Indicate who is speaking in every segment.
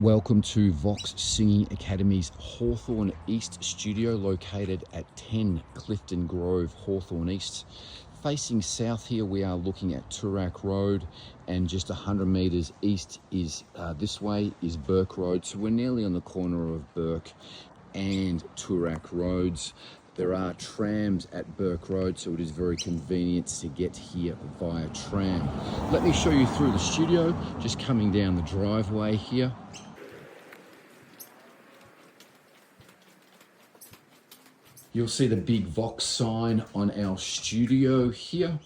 Speaker 1: Welcome to Vox Singing Academy's Hawthorn East studio, located at 10 Clifton Grove, Hawthorn East. Facing south here, we are looking at Toorak Road, and just 100 metres east is this way is Burke Road. So we're nearly on the corner of Burke and Toorak Roads. There are trams at Burke Road, so it is very convenient to get here via tram. Let me show you through the studio, just coming down the driveway here. You'll see the big Vox sign on our studio here,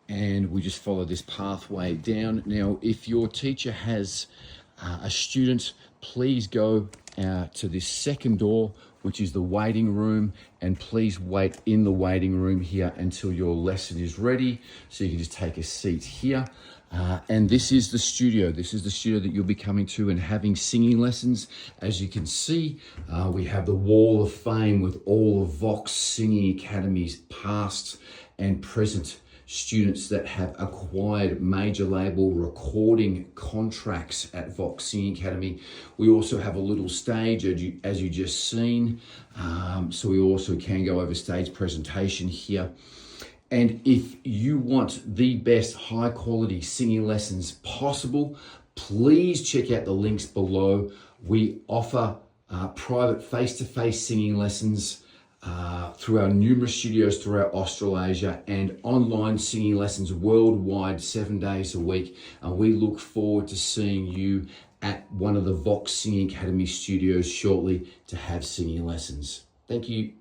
Speaker 1: and we just follow this pathway down. Now, if your teacher has a student, please go to this second door, which is the waiting room, and please wait in the waiting room here until your lesson is ready, so you can just take a seat here. And this is the studio. This is the studio that you'll be coming to and having singing lessons. As you can see, we have the wall of fame with all of Vox Singing Academy's past and present students that have acquired major label recording contracts at Vox Singing Academy. We also have a little stage, as you just seen. So we also can go over stage presentation here. And if you want the best high quality singing lessons possible, please check out the links below. We offer private face-to-face singing lessons through our numerous studios throughout Australasia, and online singing lessons worldwide 7 days a week. And we look forward to seeing you at one of the Vox Singing Academy studios shortly to have singing lessons. Thank you.